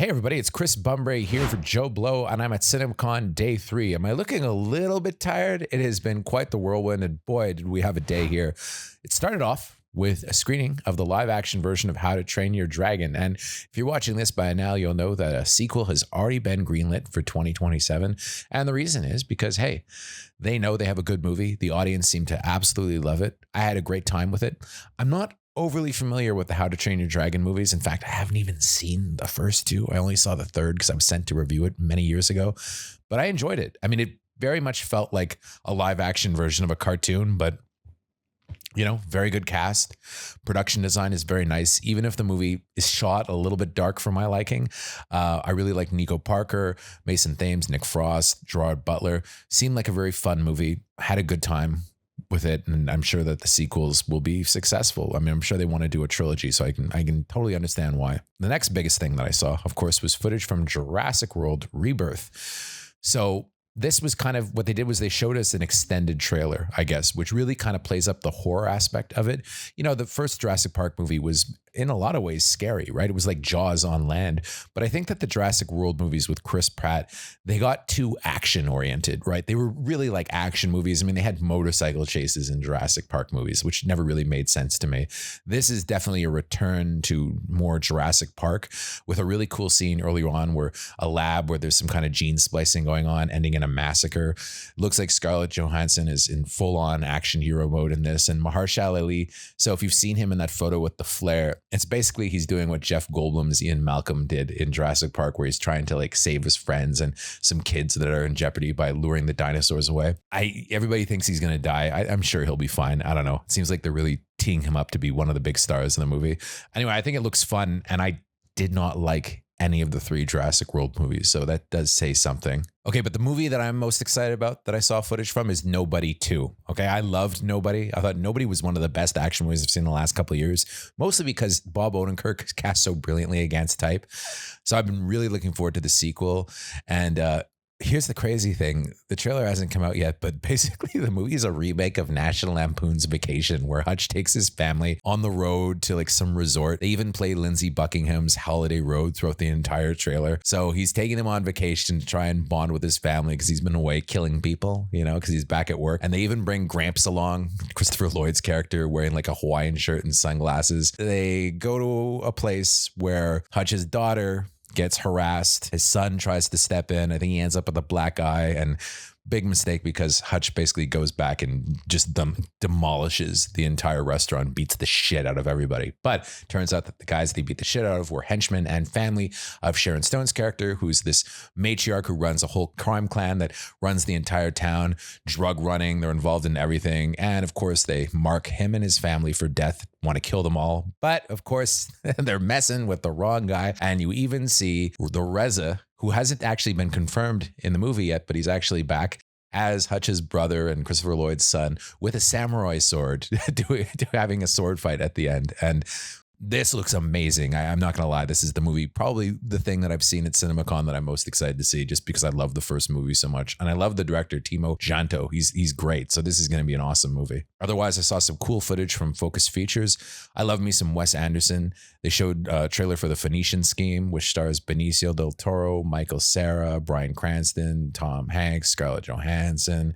Hey everybody, it's Chris Bumbray here for JoBlo, and I'm at Cinemacon day 3. Am I looking a little bit tired? It has been quite the whirlwind, and boy, did we have a day here. It started off with a screening of the live-action version of How to Train Your Dragon, and if you're watching this by now, you'll know that a sequel has already been greenlit for 2027, and the reason is because, hey, they know they have a good movie. The audience seemed to absolutely love it. I had a great time with it. I'm not overly familiar with the How to Train Your Dragon movies. In fact, I haven't even seen the first two. I only saw the third because I was sent to review it many years ago, but I enjoyed it. I mean, it very much felt like a live action version of a cartoon, but very good cast. Production design is very nice, even if the movie is shot a little bit dark for my liking. I really like Nico Parker, Mason Thames, Nick Frost, Gerard Butler. Seemed like a very fun movie. Had a good time with it, and I'm sure that the sequels will be successful. I mean, I'm sure they want to do a trilogy, so I can totally understand why. The next biggest thing that I saw, of course, was footage from Jurassic World Rebirth. So this was kind of what they did was they showed us an extended trailer, I guess, which really kind of plays up the horror aspect of it. The first Jurassic Park movie was in a lot of ways scary, right? It was like Jaws on land. But I think that the Jurassic World movies with Chris Pratt, they got too action oriented, right? They were really like action movies. I mean, they had motorcycle chases in Jurassic Park movies, which never really made sense to me. This is definitely a return to more Jurassic Park with a really cool scene early on where a lab where there's some kind of gene splicing going on, ending in a massacre. Looks like Scarlett Johansson is in full on action hero mode in this. And Mahershala Ali, so if you've seen him in that photo with the flare, it's basically he's doing what Jeff Goldblum's Ian Malcolm did in Jurassic Park, where he's trying to like save his friends and some kids that are in jeopardy by luring the dinosaurs away. Everybody thinks he's going to die. I'm sure he'll be fine. I don't know. It seems like they're really teeing him up to be one of the big stars in the movie. Anyway, I think it looks fun, and I did not like any of the 3 Jurassic World movies, so that does say something. Okay, but the movie that I'm most excited about that I saw footage from is Nobody 2. Okay, I loved Nobody. I thought Nobody was one of the best action movies I've seen in the last couple of years, mostly because Bob Odenkirk is cast so brilliantly against type. So I've been really looking forward to the sequel, and here's the crazy thing. The trailer hasn't come out yet, but basically the movie is a remake of National Lampoon's Vacation, where Hutch takes his family on the road to like some resort. They even play Lindsey Buckingham's Holiday Road throughout the entire trailer. So he's taking them on vacation to try and bond with his family because he's been away killing people, because he's back at work. And they even bring Gramps along, Christopher Lloyd's character, wearing like a Hawaiian shirt and sunglasses. They go to a place where Hutch's daughter gets harassed. His son tries to step in. I think he ends up with a black eye, and big mistake because Hutch basically goes back and just demolishes the entire restaurant, beats the shit out of everybody. But turns out that the guys they beat the shit out of were henchmen and family of Sharon Stone's character, who's this matriarch who runs a whole crime clan that runs the entire town, drug running. They're involved in everything. And of course, they mark him and his family for death, want to kill them all. But of course, they're messing with the wrong guy. And you even see the Reza, who hasn't actually been confirmed in the movie yet, but he's actually back as Hutch's brother and Christopher Lloyd's son with a samurai sword, having a sword fight at the end. And this looks amazing. I'm not going to lie. This is the movie, probably the thing that I've seen at CinemaCon that I'm most excited to see, just because I love the first movie so much. And I love the director, Timo Janto. He's great. So this is going to be an awesome movie. Otherwise, I saw some cool footage from Focus Features. I love me some Wes Anderson. They showed a trailer for The Phoenician Scheme, which stars Benicio del Toro, Michael Cera, Bryan Cranston, Tom Hanks, Scarlett Johansson,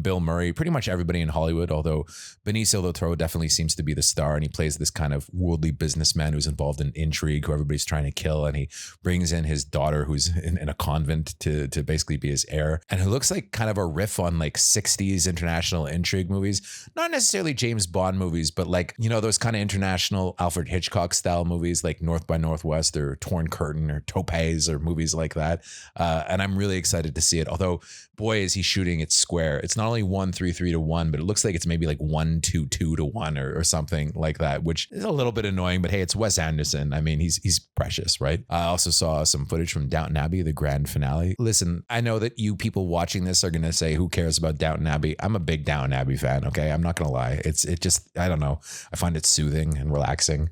Bill Murray, pretty much everybody in Hollywood, although Benicio del Toro definitely seems to be the star, and he plays this kind of worldly businessman who's involved in intrigue, who everybody's trying to kill, and he brings in his daughter who's in a convent to basically be his heir, and who looks like kind of a riff on like 60s international intrigue movies. Not necessarily James Bond movies, but like, those kind of international Alfred Hitchcock style movies like North by Northwest or Torn Curtain or Topaz or movies like that. And I'm really excited to see it. Although, boy, is he shooting it square. It's not only 1-3-3 to 1, but it looks like it's maybe like 1-2-2 to 1 or something like that, which is a little bit annoying, but hey, it's Wes Anderson. I mean, he's precious, right? I also saw some footage from Downton Abbey, the grand finale. Listen, I know that you people watching this are going to say, who cares about Downton Abbey? I'm a big Downton Abbey fan, okay? I'm not going to lie. It just, I don't know. I find it soothing and relaxing.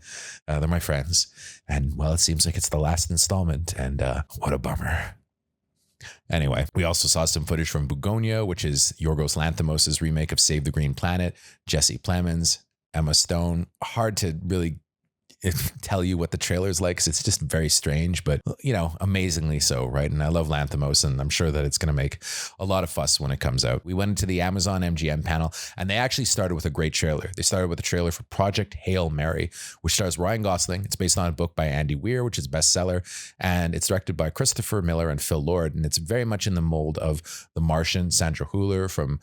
They're my friends. And well, it seems like it's the last installment, and what a bummer. Anyway, we also saw some footage from Bugonia, which is Yorgos Lanthimos' remake of Save the Green Planet. Jesse Plemons, Emma Stone. Hard to really tell you what the trailer's like, 'cause it's just very strange, but amazingly so, right? And I love Lanthimos, and I'm sure that it's going to make a lot of fuss when it comes out. We went into the Amazon MGM panel, and they actually started with a great trailer. They started with a trailer for Project Hail Mary, which stars Ryan Gosling. It's based on a book by Andy Weir, which is a bestseller, and it's directed by Christopher Miller and Phil Lord, and it's very much in the mold of The Martian. Sandra Hüller from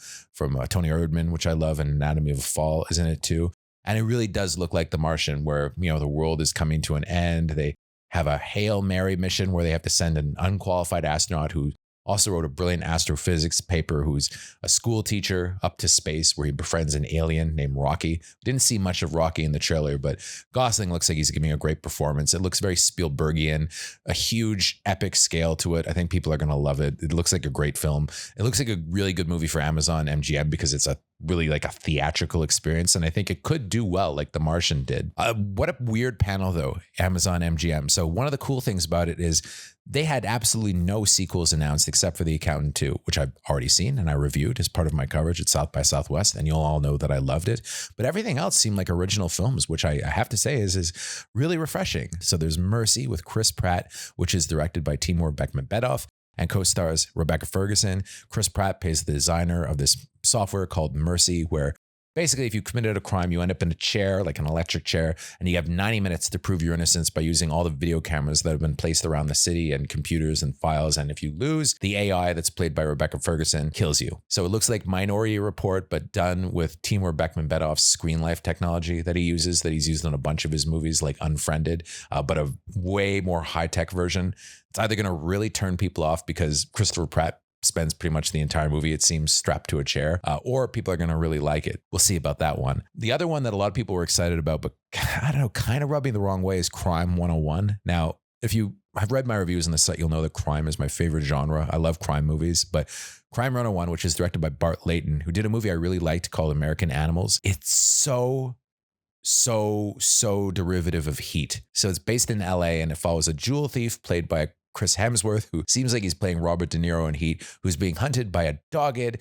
Tony Erdmann, which I love, and Anatomy of a Fall is in it too. And it really does look like The Martian, where, the world is coming to an end. They have a Hail Mary mission where they have to send an unqualified astronaut who also wrote a brilliant astrophysics paper, who's a school teacher, up to space, where he befriends an alien named Rocky. Didn't see much of Rocky in the trailer, but Gosling looks like he's giving a great performance. It looks very Spielbergian, a huge epic scale to it. I think people are going to love it. It looks like a great film. It looks like a really good movie for Amazon MGM because it's a really like a theatrical experience, and I think it could do well like The Martian did. What a weird panel though, Amazon MGM. So one of the cool things about it is they had absolutely no sequels announced except for The Accountant 2, which I've already seen and I reviewed as part of my coverage at South by Southwest, and you'll all know that I loved it. But everything else seemed like original films, which I have to say is really refreshing. So there's Mercy with Chris Pratt, which is directed by Timur Bekmambetov and co-stars Rebecca Ferguson. Chris Pratt plays the designer of this software called Mercy, where basically if you committed a crime, you end up in a chair, like an electric chair, and you have 90 minutes to prove your innocence by using all the video cameras that have been placed around the city and computers and files. And if you lose, the AI that's played by Rebecca Ferguson kills you. So it looks like Minority Report, but done with Timur Bekmambetov's screen life technology that he uses, that he's used in a bunch of his movies like Unfriended, but a way more high-tech version. It's either going to really turn people off because Christopher Pratt spends pretty much the entire movie, it seems, strapped to a chair, or people are going to really like it. We'll see about that one. The other one that a lot of people were excited about, but I don't know, kind of rubbing the wrong way, is Crime 101. Now, if you have read my reviews on the site, you'll know that crime is my favorite genre. I love crime movies, but Crime 101, which is directed by Bart Layton, who did a movie I really liked called American Animals. It's so derivative of Heat. So it's based in LA, and it follows a jewel thief played by Chris Hemsworth, who seems like he's playing Robert De Niro in Heat, who's being hunted by a dogged,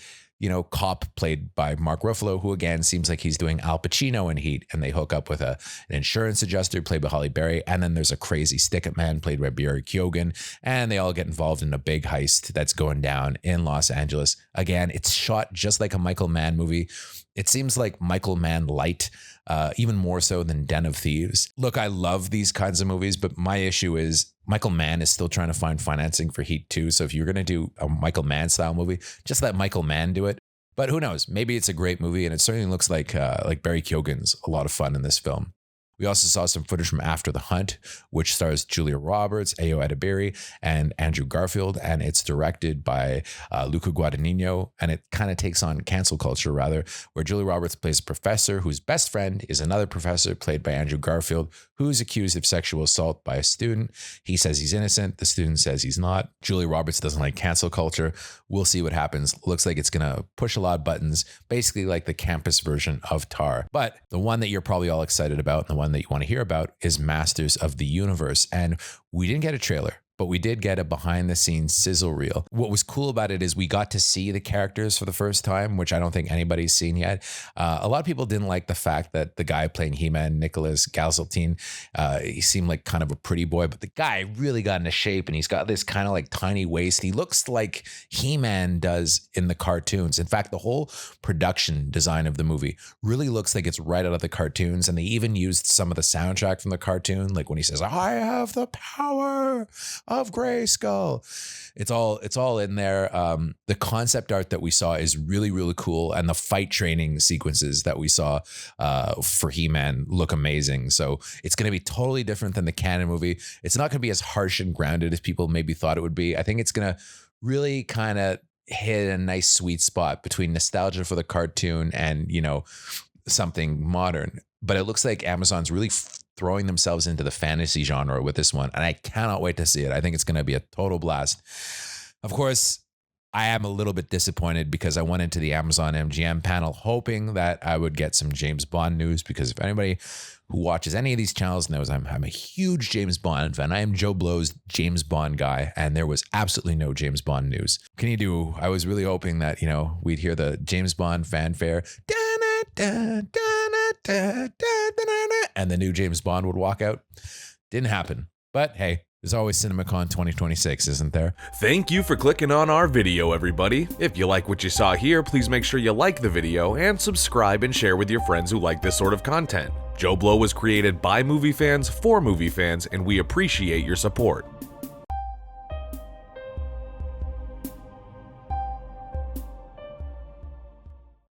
cop played by Mark Ruffalo, who again seems like he's doing Al Pacino in Heat, and they hook up with an insurance adjuster played by Holly Berry, and then there's a crazy stick-it man played by Barry Keoghan, and they all get involved in a big heist that's going down in Los Angeles. Again, it's shot just like a Michael Mann movie. It seems like Michael Mann light, even more so than Den of Thieves. Look, I love these kinds of movies, but my issue is Michael Mann is still trying to find financing for Heat 2. So if you're going to do a Michael Mann style movie, just let Michael Mann do it. But who knows? Maybe it's a great movie, and it certainly looks like Barry Keoghan's a lot of fun in this film. We also saw some footage from After the Hunt, which stars Julia Roberts, Ayo Edebiri, and Andrew Garfield, and it's directed by Luca Guadagnino, and it kind of takes on cancel culture, rather, where Julia Roberts plays a professor whose best friend is another professor played by Andrew Garfield, who's accused of sexual assault by a student. He says he's innocent. The student says he's not. Julia Roberts doesn't like cancel culture. We'll see what happens. Looks like it's going to push a lot of buttons, basically like the campus version of Tar. But the one that you're probably all excited about, and the one that you want to hear about, is Masters of the Universe. And we didn't get a trailer, but we did get a behind the scenes sizzle reel. What was cool about it is we got to see the characters for the first time, which I don't think anybody's seen yet. A lot of people didn't like the fact that the guy playing He-Man, Nicholas Gazeltine, he seemed like kind of a pretty boy, but the guy really got into shape, and he's got this kind of like tiny waist. He looks like He-Man does in the cartoons. In fact, the whole production design of the movie really looks like it's right out of the cartoons, and they even used some of the soundtrack from the cartoon, like when he says, "I have the power of Grayskull." It's all in there. The concept art that we saw is really, really cool, and the fight training sequences that we saw for He-Man look amazing. So it's going to be totally different than the canon movie. It's not going to be as harsh and grounded as people maybe thought it would be. I think it's going to really kind of hit a nice sweet spot between nostalgia for the cartoon and, something modern. But it looks like Amazon's really throwing themselves into the fantasy genre with this one, and I cannot wait to see it. I think it's going to be a total blast. Of course, I am a little bit disappointed because I went into the Amazon MGM panel hoping that I would get some James Bond news, because if anybody who watches any of these channels knows I'm a huge James Bond fan. I am JoBlo's James Bond guy, and there was absolutely no James Bond news. I was really hoping that, we'd hear the James Bond fanfare. and the new James Bond would walk out. Didn't happen. But hey, there's always Cinemacon 2026, isn't there? Thank you for clicking on our video, everybody. If you like what you saw here, please make sure you like the video and subscribe and share with your friends who like this sort of content. JoBlo was created by movie fans for movie fans, and we appreciate your support.